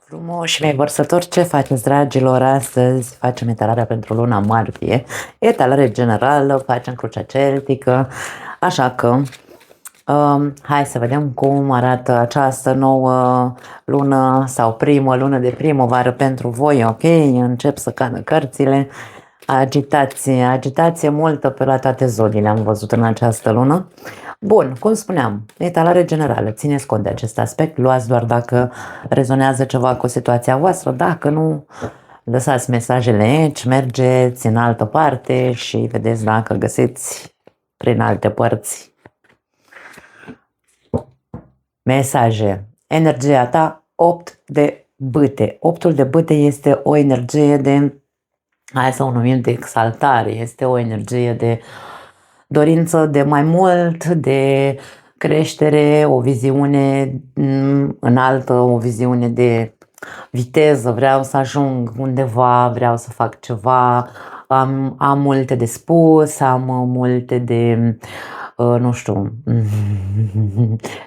Frumoși mei vărsători, ce faceți, dragilor? Astăzi facem etalarea pentru luna martie, etalare generală, facem crucea celtică, așa că hai să vedem cum arată această nouă lună sau primă lună de primăvară pentru voi, ok? Încep să cadă cărțile. Agitație multă pe la toate zodiile am văzut în această lună. Bun, cum spuneam, etalare generală, țineți cont de acest aspect, luați doar dacă rezonează ceva cu situația voastră, dacă nu, lăsați mesajele aici, mergeți în altă parte și vedeți dacă găsiți prin alte părți mesaje. Energia ta, 8 de bâte. 8-ul de bâte este o energie de, hai să o numim, de exaltare, este o energie de dorință de mai mult, de creștere, o viziune înaltă, o viziune de viteză, vreau să ajung undeva, vreau să fac ceva, am multe de spus, am multe de, nu știu,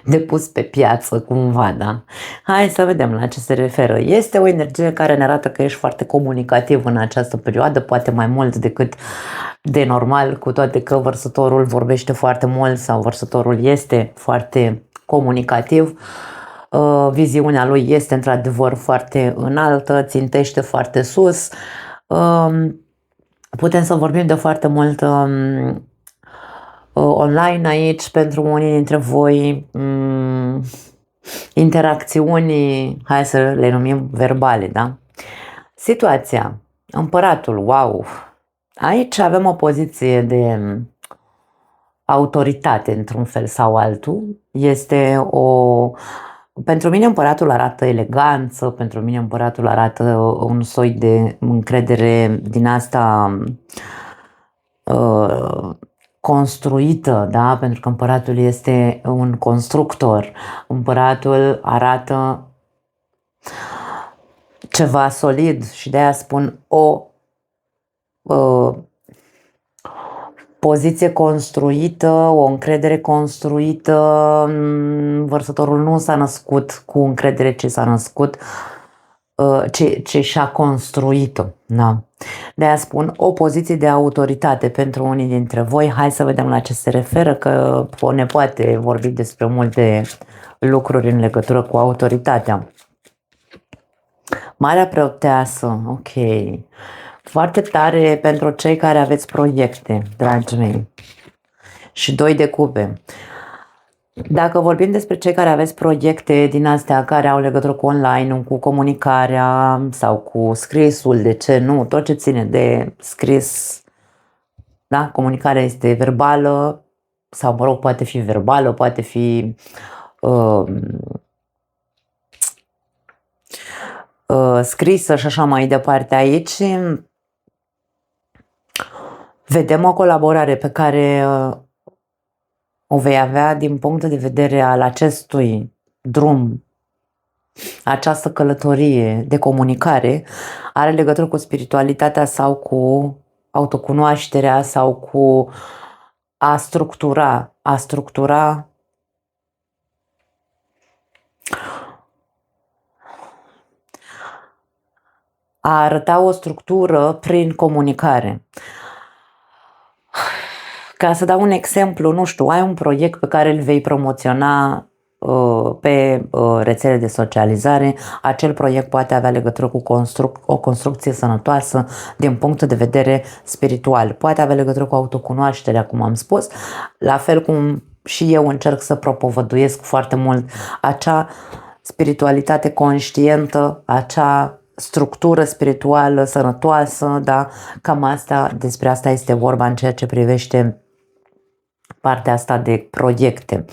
de pus pe piață cumva, da? Hai să vedem la ce se referă. Este o energie care ne arată că ești foarte comunicativ în această perioadă, poate mai mult decât de normal, cu toate că vărsătorul vorbește foarte mult sau vărsătorul este foarte comunicativ. Viziunea lui este într-adevăr foarte înaltă, țintește foarte sus. Putem să vorbim de foarte mult online aici pentru unii dintre voi, interacțiuni, hai să le numim verbale, da? Situația, împăratul, wow! Aici avem o poziție de autoritate într-un fel sau altul. Este pentru mine împăratul arată eleganță, pentru mine împăratul arată un soi de încredere din asta construită, da? Pentru că împăratul este un constructor. Împăratul arată ceva solid și de aia spun o poziție construită, o încredere construită. Vărsătorul nu s-a născut cu încredere, ci s-a născut ce și-a construit-o. Da. De-aia spun o poziție de autoritate pentru unii dintre voi. Hai să vedem la ce se referă, că ne poate vorbi despre multe lucruri în legătură cu autoritatea. Marea preoteasă, ok. Foarte tare pentru cei care aveți proiecte, dragii mei. Și 2 de cupe. Dacă vorbim despre cei care aveți proiecte din astea care au legătură cu online, cu comunicarea sau cu scrisul, de ce nu, tot ce ține de scris, da? Comunicarea este verbală sau, mă rog, poate fi verbală, poate fi scrisă și așa mai departe. Aici vedem o colaborare pe care o vei avea din punct de vedere al acestui drum, această călătorie de comunicare are legătură cu spiritualitatea sau cu autocunoașterea sau cu a structura, a arăta o structură prin comunicare. Ca să dau un exemplu, nu știu, ai un proiect pe care îl vei promoționa pe rețele de socializare, acel proiect poate avea legătură cu o construcție sănătoasă din punct de vedere spiritual, poate avea legătură cu autocunoașterea, cum am spus, la fel cum și eu încerc să propovăduiesc foarte mult acea spiritualitate conștientă, acea structură spirituală sănătoasă, da? Cam asta, despre asta este vorba în ceea ce privește partea asta de proiecte.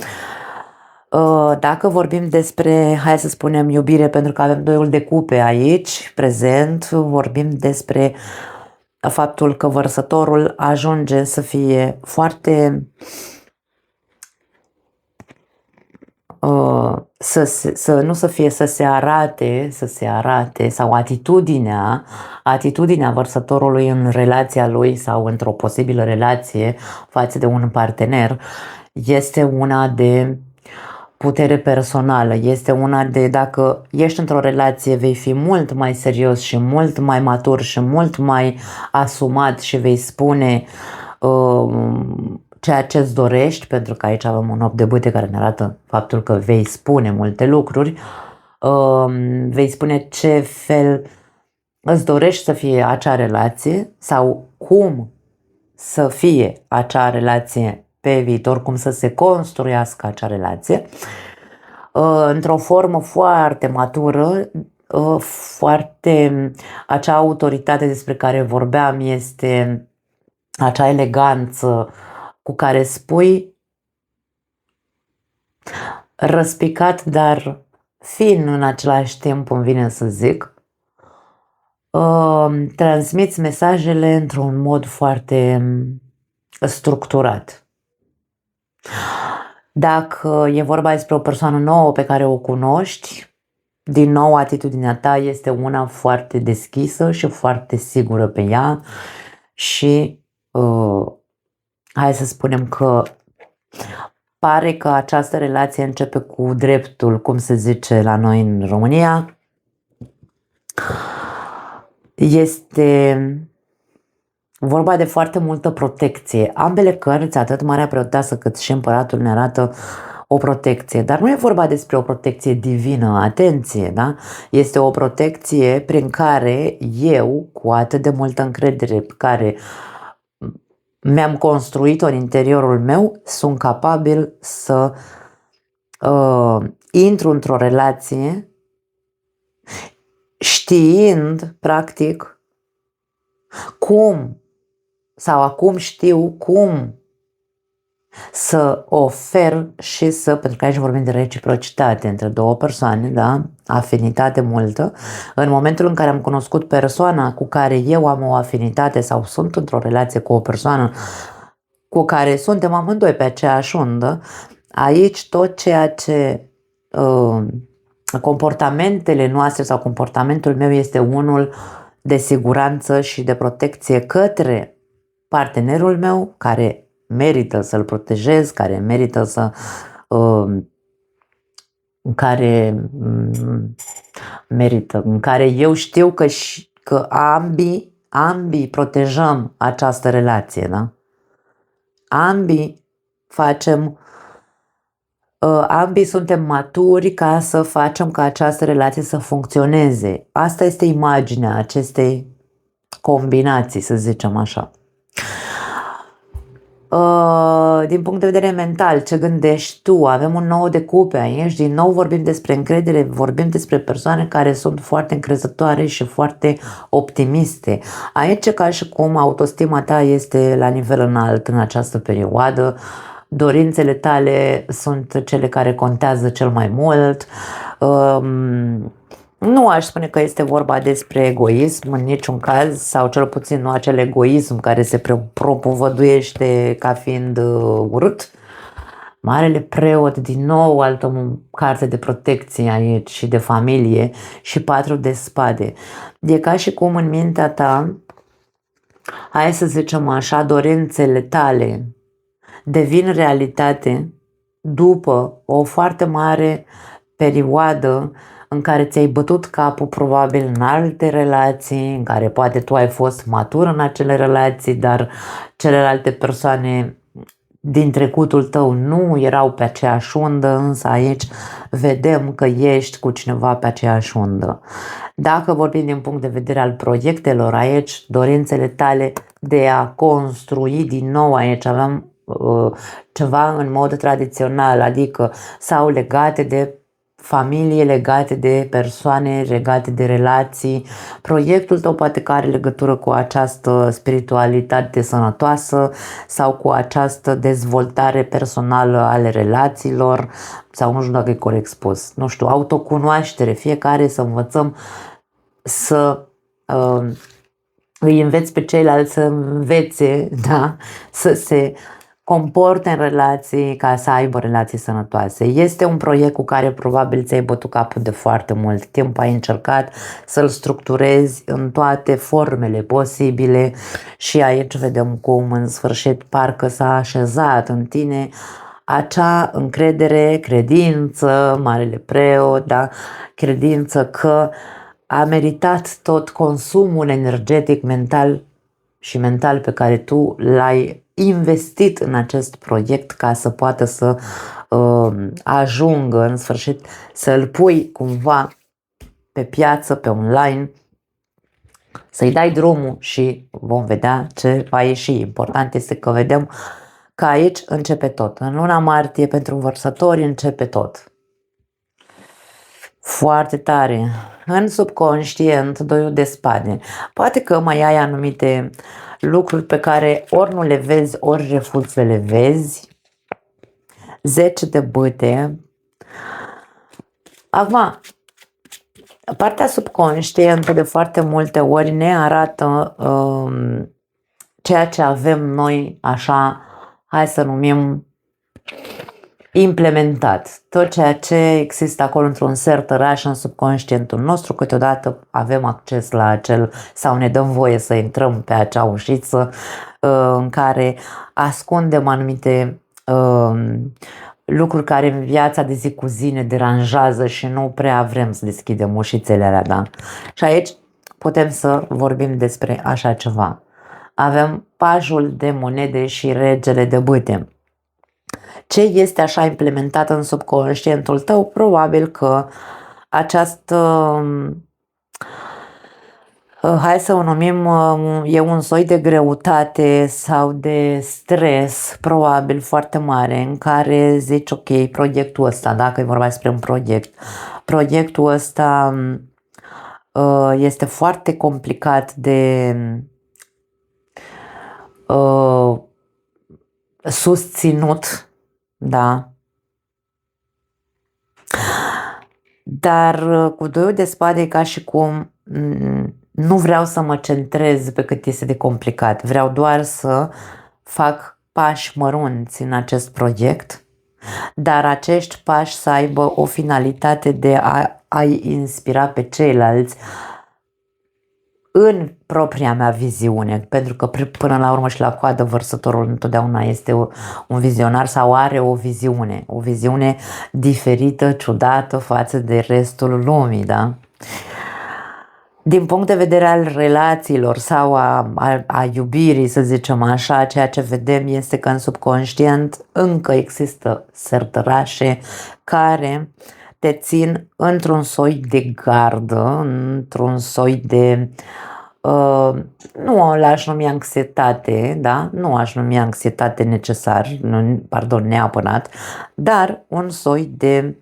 Dacă vorbim despre, hai să spunem, iubire, pentru că avem 2-ul de cupe aici, prezent, vorbim despre faptul că vărsătorul ajunge să fie foarte să se arate sau atitudinea vărsătorului în relația lui sau într-o posibilă relație față de un partener este una de putere personală, este una de dacă ești într-o relație vei fi mult mai serios și mult mai matur și mult mai asumat și vei spune ceea ce îți dorești, pentru că aici avem un 8 de bâte care ne arată faptul că vei spune multe lucruri, vei spune ce fel îți dorești să fie acea relație sau cum să fie acea relație pe viitor, cum să se construiască acea relație, într-o formă foarte matură, foarte acea autoritate despre care vorbeam este acea eleganță cu care spui răspicat, dar fin în același timp, îmi vine să zic. Transmiți mesajele într-un mod foarte structurat. Dacă e vorba despre o persoană nouă pe care o cunoști, din nou atitudinea ta este una foarte deschisă și foarte sigură pe ea și hai să spunem că pare că această relație începe cu dreptul, cum se zice la noi în România. Este vorba de foarte multă protecție. Ambele cărți, atât Marea Preoteasă cât și Împăratul, ne arată o protecție. Dar nu e vorba despre o protecție divină, atenție, da? Este o protecție prin care eu, cu atât de multă încredere pe care mi-am construit-o în interiorul meu, sunt capabil să intru într-o relație știind, practic, cum sau acum știu cum să ofer și să, pentru că aici vorbim de reciprocitate între două persoane, da? Afinitate multă. În momentul în care am cunoscut persoana cu care eu am o afinitate sau sunt într-o relație cu o persoană cu care suntem amândoi pe aceeași undă, aici tot ceea ce comportamentele noastre sau comportamentul meu este unul de siguranță și de protecție către partenerul meu, care merită să-l protejez, care merită să în care eu știu că ambii protejăm această relație, da? Ambii suntem maturi ca să facem ca această relație să funcționeze. Asta este imaginea acestei combinații, să zicem așa. Din punct de vedere mental, ce gândești tu? Avem un 9 de cupe aici, din nou vorbim despre încredere, vorbim despre persoane care sunt foarte încrezătoare și foarte optimiste. Aici e ca și cum autostima ta este la nivel înalt în această perioadă, dorințele tale sunt cele care contează cel mai mult. Nu aș spune că este vorba despre egoism în niciun caz, sau cel puțin nu acel egoism care se propovăduiește ca fiind urât. Marele Preot, din nou altă carte de protecție aici și de familie și 4 de spade. E ca și cum în mintea ta, hai să zicem așa, dorințele tale devin realitate după o foarte mare perioadă în care ți-ai bătut capul probabil în alte relații, în care poate tu ai fost matur în acele relații, dar celelalte persoane din trecutul tău nu erau pe aceeași undă, însă aici vedem că ești cu cineva pe aceeași undă. Dacă vorbim din punct de vedere al proiectelor, aici dorințele tale de a construi din nou, aici avem ceva în mod tradițional, adică sau legate de familie, legate de persoane, legate de relații. Proiectul tău poate că are legătură cu această spiritualitate sănătoasă sau cu această dezvoltare personală ale relațiilor, sau nu știu dacă e corect spus, nu știu, autocunoaștere, fiecare să învățăm să îi înveți pe ceilalți să învețe, da? Să se comporte în relații ca să aibă relații sănătoase. Este un proiect cu care probabil ți-ai bătut capul de foarte mult timp, ai încercat să-l structurezi în toate formele posibile și aici vedem cum în sfârșit parcă s-a așezat în tine acea încredere, credință, marele preot, da? Credință că a meritat tot consumul energetic, mental pe care tu l-ai investit în acest proiect ca să poată să ajungă în sfârșit să-l pui cumva pe piață, pe online, să-i dai drumul și vom vedea ce va ieși. Important este că vedem că aici începe tot. În luna martie pentru vărsători începe tot. Foarte tare. În subconștient, doiul de spade. Poate că mai ai anumite lucruri pe care ori nu le vezi, ori refuzi să le vezi. 10 de bâte. Acum, partea subconștientă de foarte multe ori ne arată ceea ce avem noi așa, hai să numim implementat. Tot ceea ce există acolo într-un sertăraș în subconștientul nostru, câteodată avem acces la acel sau ne dăm voie să intrăm pe acea ușiță în care ascundem anumite lucruri care în viața de zi cu zi ne deranjează și nu prea vrem să deschidem ușițele alea, da? Și aici putem să vorbim despre așa ceva. Avem pajul de monede și regele de bâte. Ce este așa implementat în subconștientul tău? Probabil că această, hai să o numim, e un soi de greutate sau de stres, probabil foarte mare, în care zici, ok, proiectul ăsta, dacă e vorba despre un proiectul ăsta este foarte complicat de susținut, da? Dar cu doiul de spade e ca și cum nu vreau să mă centrez pe cât este de complicat. Vreau doar să fac pași mărunți în acest proiect, dar acești pași să aibă o finalitate de a-i inspira pe ceilalți în propria mea viziune, pentru că până la urmă și la coadă vărsătorul întotdeauna este un vizionar sau are o viziune diferită, ciudată față de restul lumii, da? Din punct de vedere al relațiilor sau a iubirii, să zicem așa, ceea ce vedem este că în subconștient încă există sertărașe care te țin într-un soi de gardă, într-un soi de, nu l-aș numi anxietate, da? Nu aș numi anxietate necesar, neapărat, dar un soi de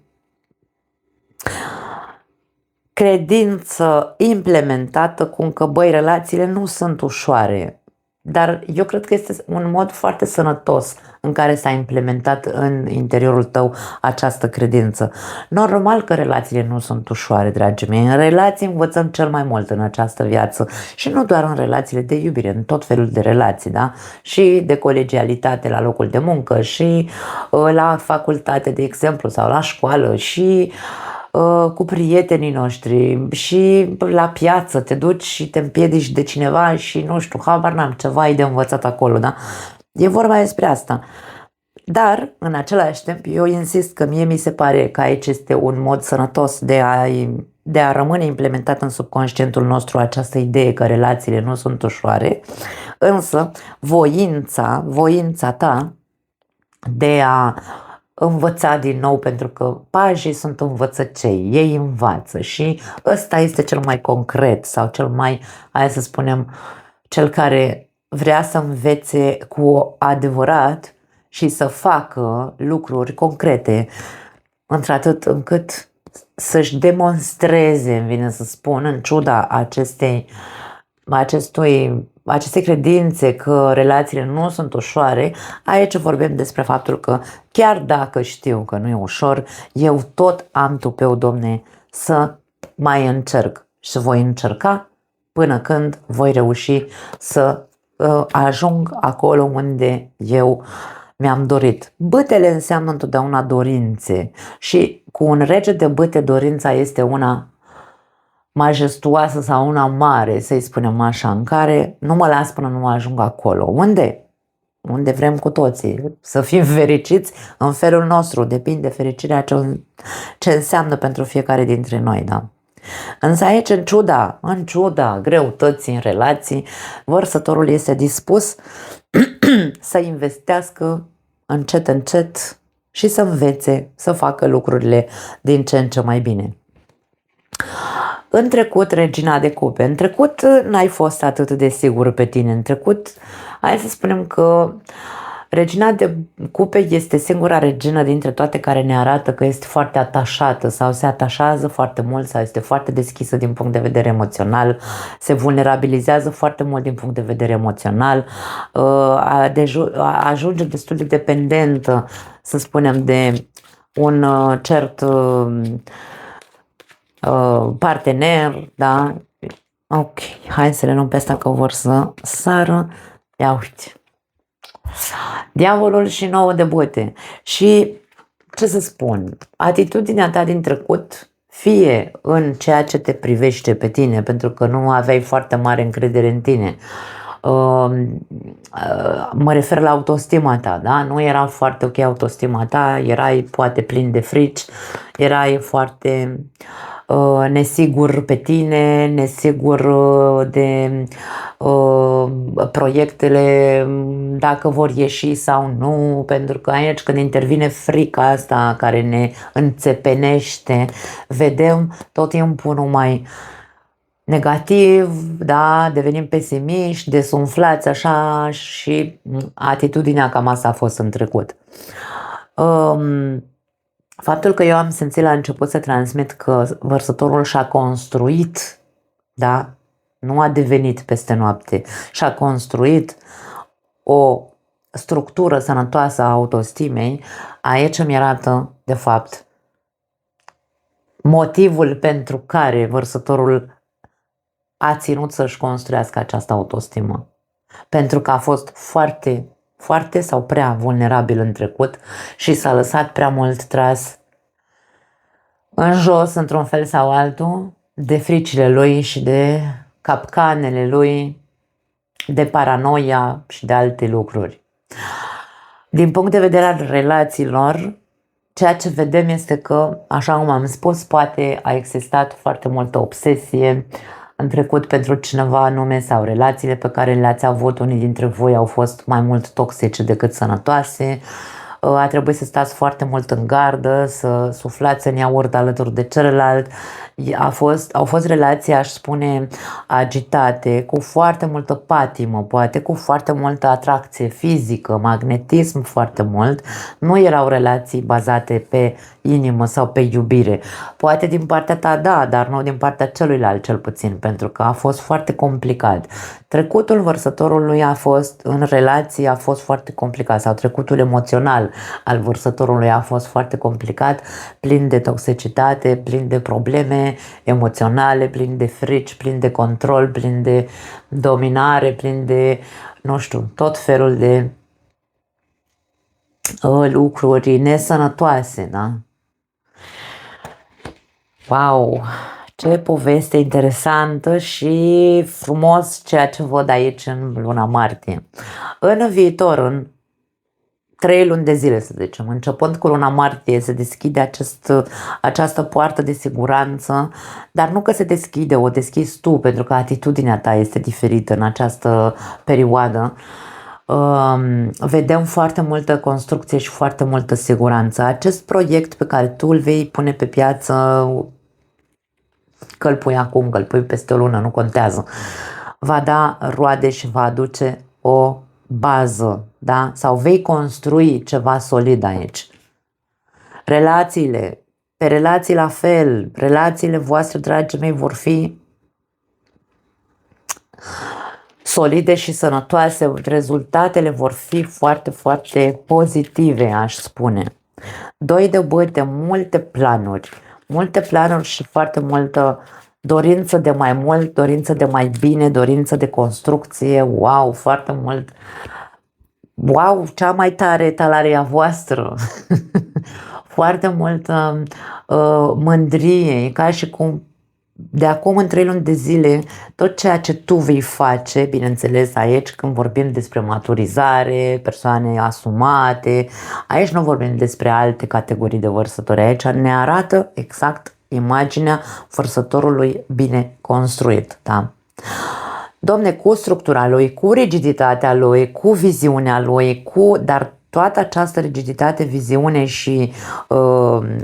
credință implementată cum că, băi, relațiile nu sunt ușoare. Dar eu cred că este un mod foarte sănătos în care s-a implementat în interiorul tău această credință. Normal că relațiile nu sunt ușoare, dragii mei. În relații învățăm cel mai mult în această viață și nu doar în relațiile de iubire, în tot felul de relații, da? Și de colegialitate la locul de muncă și la facultate, de exemplu, sau la școală și cu prietenii noștri și la piață te duci și te împiedici de cineva și nu știu, habar n-am, ceva ai de învățat acolo, da? E vorba despre asta. Dar, în același timp, eu insist că mie mi se pare că aici este un mod sănătos de a rămâne implementat în subconștientul nostru această idee că relațiile nu sunt ușoare, însă voința ta de a învăța din nou, pentru că pajii sunt învățăcei, ei învață și ăsta este cel mai concret sau cel mai, hai să spunem, cel care vrea să învețe cu adevărat și să facă lucruri concrete, într-atât încât să-și demonstreze, îmi vine să spun, în ciuda acestei credințe că relațiile nu sunt ușoare. Aici vorbim despre faptul că chiar dacă știu că nu e ușor, eu tot am tupeu, Domne, să mai încerc și voi încerca până când voi reuși să ajung acolo unde eu mi-am dorit. Bâtele înseamnă întotdeauna dorințe și cu un rege de bâte dorința este una majestuoasă sau una mare, să-i spunem așa, în care nu mă las până nu ajung acolo. Unde? unde vrem cu toții, să fim fericiți în felul nostru, depinde fericirea ce înseamnă pentru fiecare dintre noi, da? Însă aici, în ciuda greutății în relații, vărsătorul este dispus să investească încet și să învețe, să facă lucrurile din ce în ce mai bine. În trecut, regina de cupe, în trecut n-ai fost atât de sigur pe tine, în trecut, hai să spunem că regina de cupe este singura regină dintre toate care ne arată că este foarte atașată sau se atașează foarte mult sau este foarte deschisă din punct de vedere emoțional, se vulnerabilizează foarte mult din punct de vedere emoțional, ajunge destul de dependentă, să spunem, de un cert partener, da? Ok, hai să le luăm pe asta că vor să sară. Ia uite. Diavolul și 9 de bâte. Și ce să spun, atitudinea ta din trecut, fie în ceea ce te privește pe tine, pentru că nu aveai foarte mare încredere în tine, mă refer la autostima ta, da? Nu era foarte ok autostima ta, erai poate plin de frici, erai foarte nesigur pe tine, nesigur de proiectele, dacă vor ieși sau nu, pentru că aici când intervine frica asta care ne înțepenește, vedem tot timpul numai negativ, da, devenim pesimiști, desumflați așa și atitudinea cam asta a fost în trecut. Faptul că eu am simțit la început să transmit că vărsătorul și-a construit, da, nu a devenit peste noapte, și-a construit o structură sănătoasă a autostimei, aici îmi arată, de fapt, motivul pentru care vărsătorul a ținut să-și construiască această autostimă. Pentru că a fost foarte sau prea vulnerabil în trecut și s-a lăsat prea mult tras în jos, într-un fel sau altul, de fricile lui și de capcanele lui, de paranoia și de alte lucruri. Din punct de vedere al relațiilor, ceea ce vedem este că, așa cum am spus, poate a existat foarte multă obsesie în trecut pentru cineva anume sau relațiile pe care le-ați avut unii dintre voi au fost mai mult toxice decât sănătoase, a trebuit să stați foarte mult în gardă, să suflați în iaurt alături de celălalt. Au fost relații, aș spune, agitate, cu foarte multă patimă, poate cu foarte multă atracție fizică, magnetism foarte mult. Nu erau relații bazate pe inimă sau pe iubire. Poate din partea ta, da, dar nu din partea celuilalt cel puțin, pentru că a fost foarte complicat. Trecutul vărsătorului în relații a fost foarte complicat sau trecutul emoțional al vărsătorului a fost foarte complicat, plin de toxicitate, plin de probleme emoționale, plin de frici, plin de control, plin de dominare, plin de, nu știu, tot felul de lucruri nesănătoase, da? Wow! Ce poveste interesantă și frumos ceea ce văd aici în luna martie. În viitor, în 3 luni de zile, să zicem, începând cu luna martie, se deschide această poartă de siguranță, dar nu că se deschide, o deschizi tu, pentru că atitudinea ta este diferită în această perioadă. Vedem foarte multă construcție și foarte multă siguranță. Acest proiect pe care tu îl vei pune pe piață, că îl pui acum, că îl pui peste o lună, nu contează, va da roade și va aduce o bază, da? Sau vei construi ceva solid aici. Relațiile, pe relații la fel, relațiile voastre, dragii mei, vor fi solide și sănătoase, rezultatele vor fi foarte pozitive, aș spune. 2 de bâte, multe planuri și foarte multă dorință de mai mult, dorință de mai bine, dorință de construcție, wow, foarte mult, wow, cea mai tare etalare a voastră, foarte multă mândrie, e ca și cum de acum în 3 luni de zile, tot ceea ce tu vei face, bineînțeles aici când vorbim despre maturizare, persoane asumate, aici nu vorbim despre alte categorii de vărsători, aici ne arată exact imaginea vărsătorului bine construit, da? Domne, cu structura lui, cu rigiditatea lui, cu viziunea lui, dar toată această rigiditate, viziune și,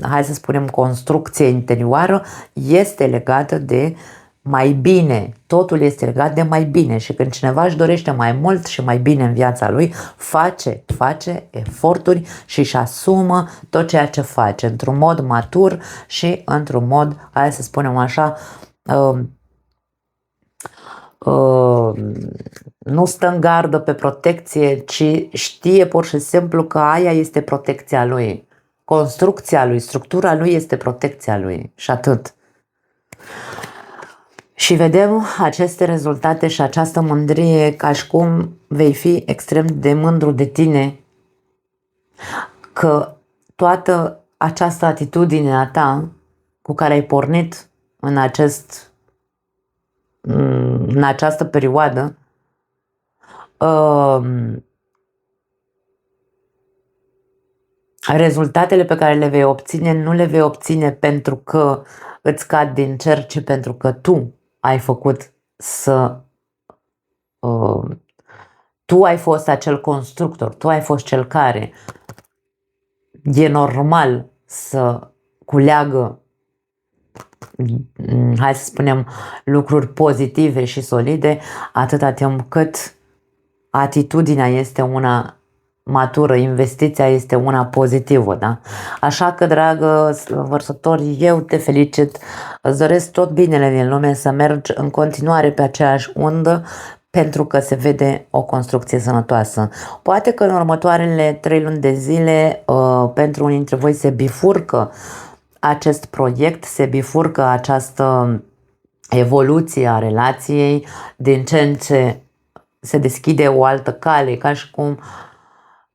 hai să spunem, construcție interioară este legată de mai bine. Totul este legat de mai bine și când cineva își dorește mai mult și mai bine în viața lui, face eforturi și își asumă tot ceea ce face într-un mod matur și într-un mod, hai să spunem așa, nu stă în gardă pe protecție, ci știe pur și simplu că aia este protecția lui. Construcția lui, structura lui este protecția lui și atât. Și vedem aceste rezultate și această mândrie ca și cum vei fi extrem de mândru de tine că toată această atitudine a ta cu care ai pornit în această perioadă rezultatele pe care le vei obține nu le vei obține pentru că îți cad din cer, ci pentru că tu ai făcut tu ai fost acel constructor, tu ai fost cel care e normal să culeagă, hai să spunem, lucruri pozitive și solide, atâta timp cât atitudinea este una matură, investiția este una pozitivă, da? Așa că, dragă vărsător, eu te felicit, îți doresc tot binele din lume, să mergi în continuare pe aceeași undă, pentru că se vede o construcție sănătoasă. Poate că în următoarele 3 luni de zile, pentru unii dintre voi se bifurcă acest proiect, se bifurcă această evoluție a relației, din ce în ce se deschide o altă cale, ca și cum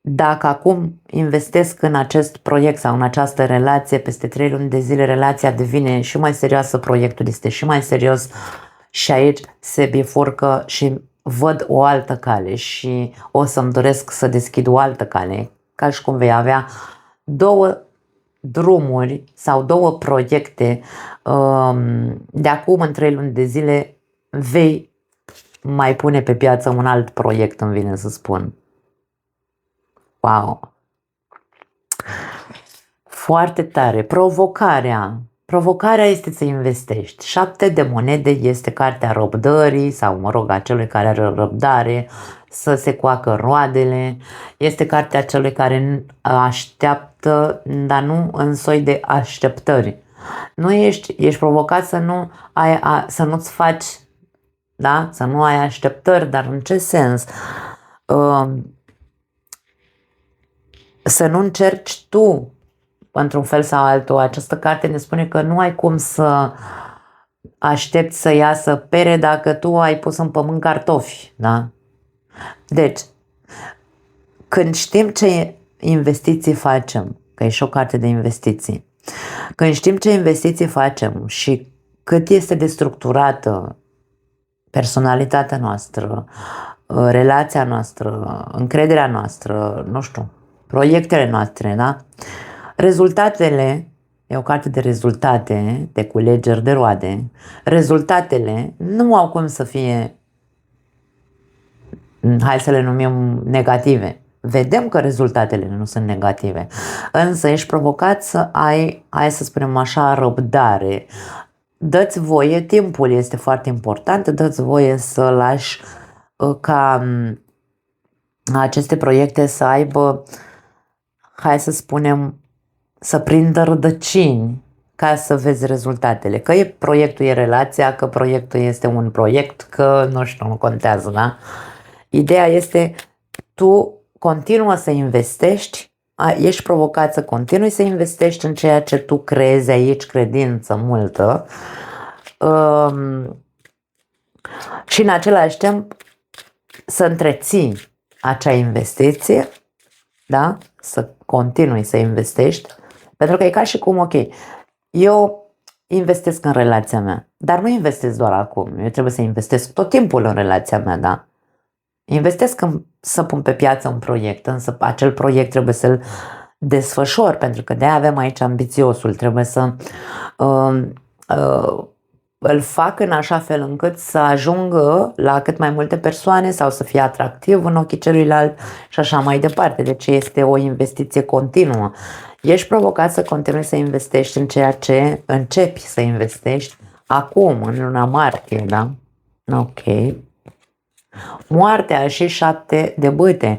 dacă acum investesc în acest proiect sau în această relație, peste 3 luni de zile relația devine și mai serioasă, proiectul este și mai serios și aici se bifurcă și văd o altă cale și o să-mi doresc să deschid o altă cale, ca și cum vei avea 2 drumuri sau 2 proiecte. De acum în 3 luni de zile vei mai pune pe piață un alt proiect, îmi vine să spun. Wow! Foarte tare! Provocarea este să investești. 7 de monede este cartea răbdării sau, mă rog, a celui care are răbdare să se coacă roadele. Este cartea celui care așteaptă, dar nu în soi de așteptări. Nu ești provocat să nu-ți faci, da? Să nu ai așteptări, dar în ce sens? Să nu încerci tu, într-un fel sau altul. Această carte ne spune că nu ai cum să aștepți să iasă pere dacă tu ai pus în pământ cartofi, da? Deci, când știm ce investiții facem, că e și o carte de investiții, când știm ce investiții facem și cât este de structurată personalitatea noastră, relația noastră, încrederea noastră, nu știu, proiectele noastre, da? Rezultatele, e o carte de rezultate, de culegeri de roade, rezultatele nu au cum să fie, hai să le numim negative. Vedem că rezultatele nu sunt negative, însă ești provocat să ai, hai să spunem așa, răbdare. Dă-ți voie, timpul este foarte important, dă-ți voie să lași ca aceste proiecte să aibă, hai să spunem, să prindă rădăcini ca să vezi rezultatele. Că proiectul e relația, că proiectul este un proiect, că nu știu, nu contează, da? Ideea este, tu continuă să investești, ești provocat să continui să investești în ceea ce tu creezi aici, credință multă, și în același timp să întreții acea investiție, da? Să continui să investești, pentru că e ca și cum, ok, eu investesc în relația mea, Dar nu investesc doar acum, eu trebuie să investesc tot timpul în relația mea, da? Investesc să pun pe piață un proiect, însă acel proiect trebuie să-l desfășor, pentru că de-aia avem aici ambițiosul, trebuie să uh, uh, îl fac în așa fel încât să ajungă la cât mai multe persoane sau să fie atractiv în ochii celuilalt și așa mai departe. Deci este o investiție continuă. Ești provocat să continui să investești în ceea ce începi să investești acum, în luna martie, da? Ok. Moartea și 7 de bâte.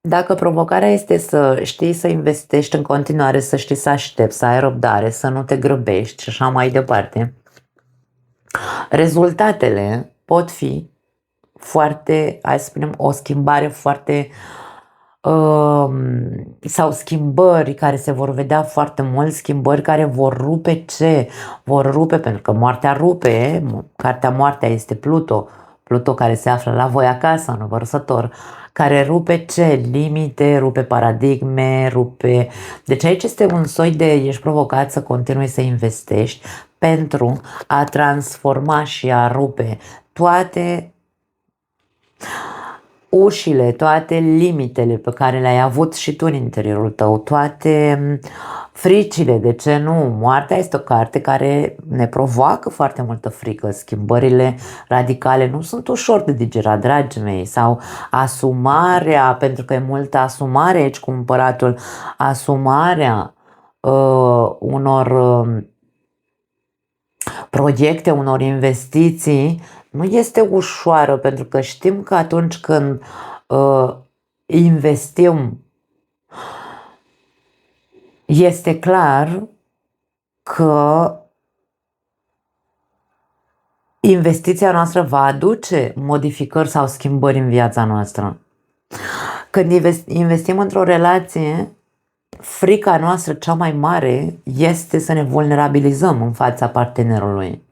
Dacă provocarea este să știi să investești în continuare, să știi să aștepți, să ai răbdare, să nu te grăbești și așa mai departe, rezultatele pot fi foarte, hai să spunem, o schimbare foarte sau schimbări care se vor vedea foarte mult, schimbări care vor rupe ce? Vor rupe, pentru că moartea rupe, cartea Moartea este Pluto, Pluto care se află la voi acasă, în Vărsător, care rupe ce? Limite, rupe paradigme, rupe... Deci aici este un soi de, ești provocat să continui să investești pentru a transforma și a rupe toate ușile, toate limitele pe care le-ai avut și tu în interiorul tău, toate fricile, de ce nu? Moartea este o carte care ne provoacă foarte multă frică, schimbările radicale nu sunt ușor de digerat, dragii mei, sau asumarea, pentru că e multă asumare aici cu împăratul, asumarea unor proiecte, unor investiții, nu este ușoară, pentru că știm că atunci când investim, este clar că investiția noastră va aduce modificări sau schimbări în viața noastră. Când investim într-o relație, frica noastră cea mai mare este să ne vulnerabilizăm în fața partenerului.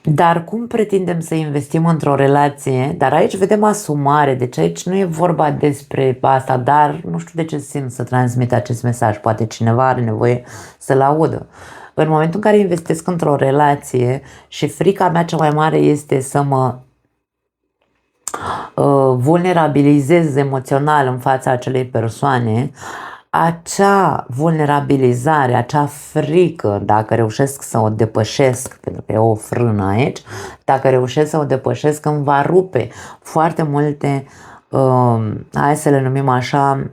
Dar cum pretindem să investim într-o relație? Dar aici vedem asumare, deci aici nu e vorba despre asta, dar nu știu de ce simt să transmit acest mesaj, poate cineva are nevoie să-l audă. În momentul în care investesc într-o relație și frica mea cea mai mare este să mă vulnerabilizez emoțional în fața acelei persoane, acea vulnerabilizare, acea frică, dacă reușesc să o depășesc, pentru că e o frână aici, dacă reușesc să o depășesc, îmi va rupe foarte multe, hai să le numim așa,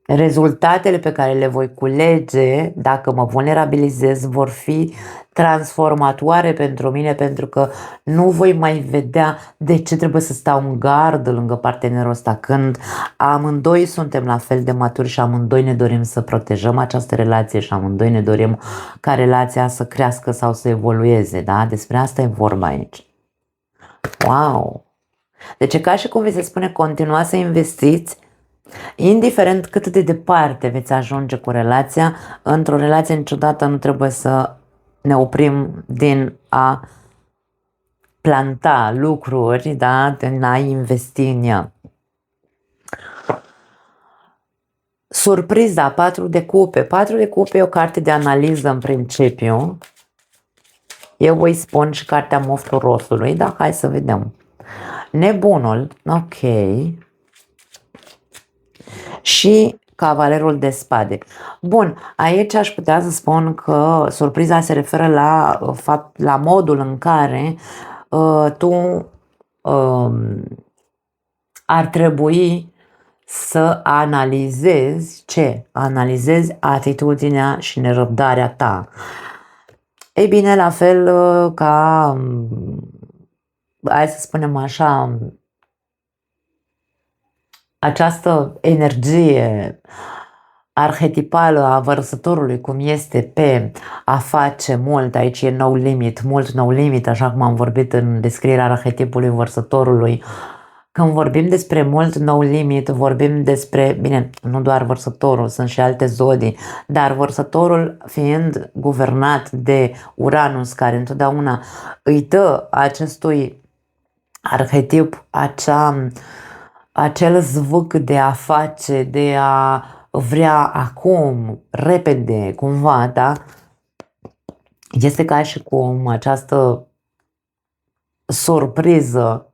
rezultatele pe care le voi culege, dacă mă vulnerabilizez, vor fi transformatoare pentru mine, pentru că nu voi mai vedea de ce trebuie să stau în gardă lângă partenerul ăsta, când amândoi suntem la fel de maturi și amândoi ne dorim să protejăm această relație și amândoi ne dorim ca relația să crească sau să evolueze, da? Despre asta e vorba aici. Wow! Deci e ca și cum vi se spune, continuați să investiți, indiferent cât de departe veți ajunge cu relația, într-o relație niciodată nu trebuie să ne oprim din a planta lucruri, da? Din a investi în ea. Surpriza, 4 de cupe. 4 de cupe e o carte de analiză în principiu. Eu voi spun și cartea Moftul Rosului, dar hai să vedem. Nebunul, ok. Și Cavalerul de Spade. Bun, aici aș putea să spun că surpriza se referă la modul în care tu ar trebui să analizezi ce? Analizezi atitudinea și nerăbdarea ta. Ei bine, la fel ca, hai să spunem așa, această energie arhetipală a Vărsătorului, cum este pe a face mult, aici e no limit, mult no limit, așa cum am vorbit în descrierea arhetipului Vărsătorului. Când vorbim despre mult no limit, vorbim despre, bine, nu doar Vărsătorul, sunt și alte zodii, dar Vărsătorul fiind guvernat de Uranus, care întotdeauna îi dă acestui arhetip acea acel zvâc de a face, de a vrea acum, repede, cumva, da? Este ca și cum această surpriză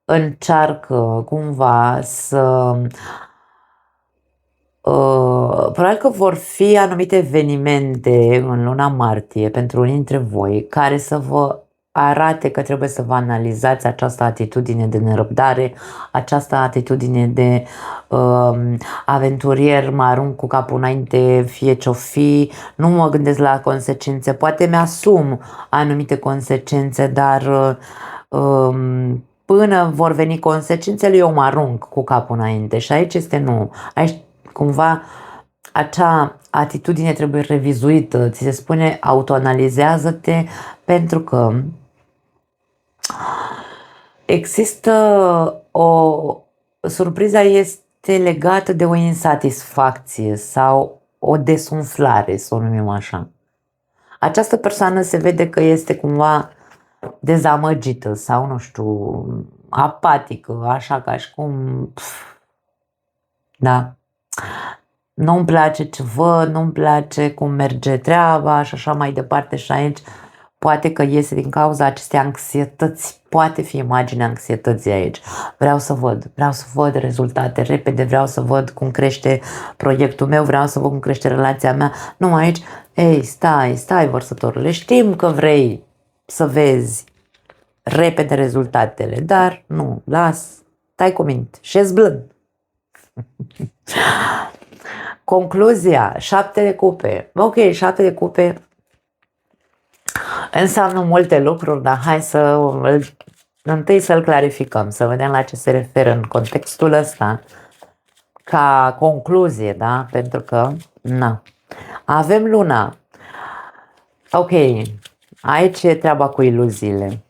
încearcă cumva să... probabil că vor fi anumite evenimente în luna martie pentru unii dintre voi care să vă arate că trebuie să vă analizați această atitudine de nerăbdare, această atitudine de aventurier, mă arunc cu capul înainte, fie ce-o fi, nu mă gândesc la consecințe, poate mi-asum anumite consecințe, dar până vor veni consecințele, eu mă arunc cu capul înainte și aici este nu. Aici cumva acea atitudine trebuie revizuită, ți se spune autoanalizează-te pentru că există o surpriză este legată de o insatisfacție sau o desumflare, să o numim așa. Această persoană se vede că este cumva dezamăgită sau, nu știu, apatică, așa ca și cum, da, nu-mi place ce văd, nu-mi place cum merge treaba și așa mai departe și aici poate că iese din cauza acestei anxietăți, poate fi imaginea anxietății aici. Vreau să văd rezultate repede, vreau să văd cum crește proiectul meu, vreau să văd cum crește relația mea. Nu aici, ei, stai, vărsătorule, știm că vrei să vezi repede rezultatele, dar nu, stai cu minte, șezi blând. Concluzia, 7 de cupe. Ok, 7 de cupe înseamnă multe lucruri, dar hai întâi să-l clarificăm, să vedem la ce se referă în contextul ăsta ca concluzie, da? Pentru că, avem luna. Ok, aici e treaba cu iluziile.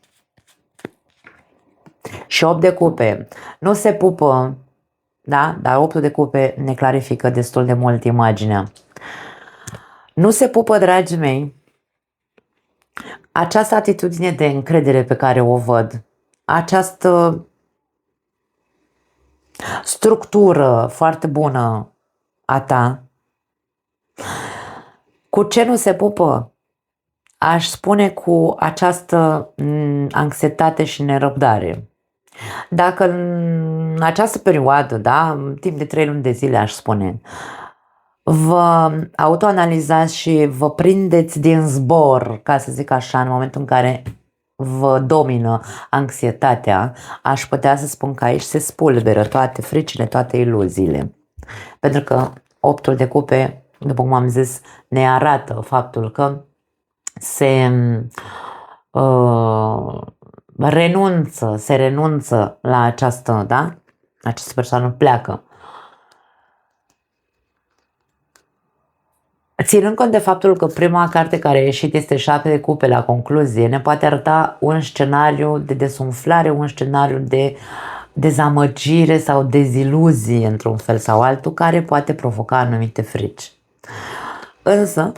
Și 8 de cupe. Nu se pupă, da? Dar 8 de cupe ne clarifică destul de mult imaginea. Nu se pupă, dragii mei, această atitudine de încredere pe care o văd, această structură foarte bună a ta, cu ce nu se pupă? Aș spune cu această anxietate și nerăbdare. Dacă în această perioadă, da, în timp de 3 luni de zile, aș spune, vă autoanalizați și vă prindeți din zbor, ca să zic așa, în momentul în care vă domină anxietatea, aș putea să spun că aici se spulberă toate fricile, toate iluziile. Pentru că 8 de cupe, după cum am zis, ne arată faptul că se renunță la această, da? Această persoană pleacă. Ținând cont de faptul că prima carte care a ieșit este 7 de cupe la concluzie, ne poate arăta un scenariu de desumflare, un scenariu de dezamăgire sau deziluzie într-un fel sau altul, care poate provoca anumite frici. Însă,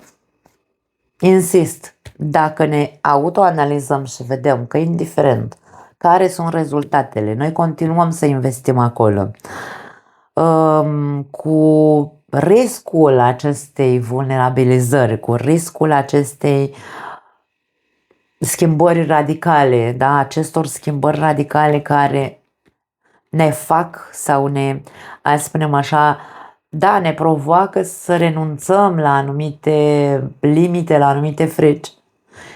insist, dacă ne autoanalizăm și vedem că indiferent care sunt rezultatele, noi continuăm să investim acolo, cu riscul acestei vulnerabilizări, cu riscul acestei schimbări radicale, da? Acestor schimbări radicale care ne fac sau hai să spunem așa, da, ne provoacă să renunțăm la anumite limite, la anumite frici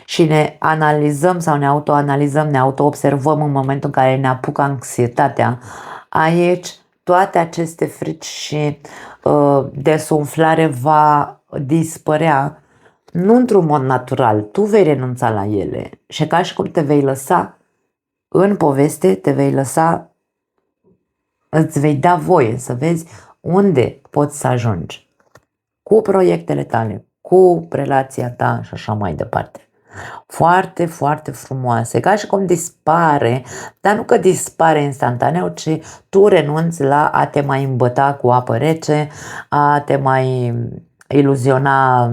și ne analizăm sau ne autoanalizăm, ne autoobservăm în momentul în care ne apucă anxietatea. Aici toate aceste frici și desumflare va dispărea, nu într-un mod natural, tu vei renunța la ele și ca și cum te vei lăsa în poveste, te vei lăsa, îți vei da voie să vezi unde poți să ajungi cu proiectele tale, cu relația ta și așa mai departe. Foarte, foarte frumoase, ca și cum dispare, dar nu că dispare instantaneu, ci tu renunți la a te mai îmbăta cu apă rece, a te mai iluziona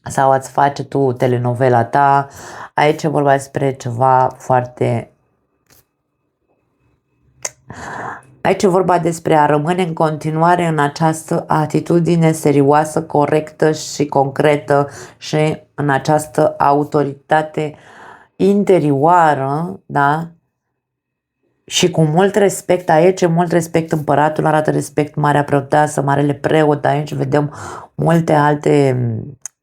sau a-ți face tu telenovela ta. Aici e vorba despre ceva foarte Aici e vorba despre a rămâne în continuare în această atitudine serioasă, corectă și concretă și în această autoritate interioară, da? Și cu mult respect, aici mult respect, împăratul arată respect, marea preoteasă, marele preot, aici vedem multe alte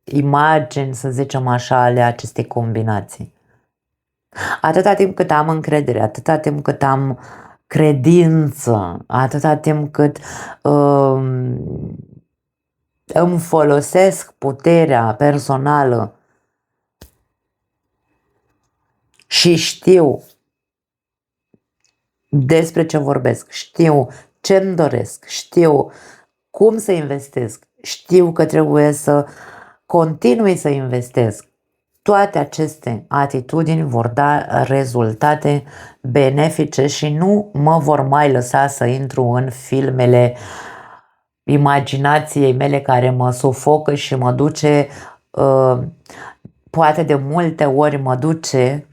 imagini, să zicem așa, ale acestei combinații. Atâta timp cât am încredere, atâta timp cât am credință, atâta timp cât îmi folosesc puterea personală și știu despre ce vorbesc, știu ce îmi doresc, știu cum să investesc, știu că trebuie să continui să investesc. Toate aceste atitudini vor da rezultate benefice și nu mă vor mai lăsa să intru în filmele imaginației mele care mă sufocă și mă duce, poate de multe ori mă duce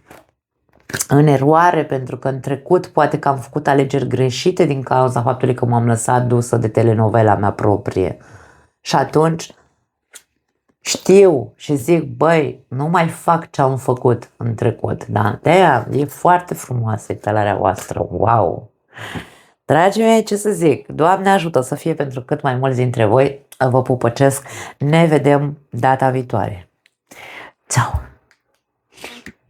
în eroare, pentru că în trecut poate că am făcut alegeri greșite din cauza faptului că m-am lăsat dusă de telenovela mea proprie. Și atunci știu și zic, băi, nu mai fac ce am făcut în trecut. Da? De-aia e foarte frumoasă instalarea voastră. Wow! Dragii mei, ce să zic? Doamne ajută să fie pentru cât mai mulți dintre voi. Vă pupăcesc. Ne vedem data viitoare. Ciao!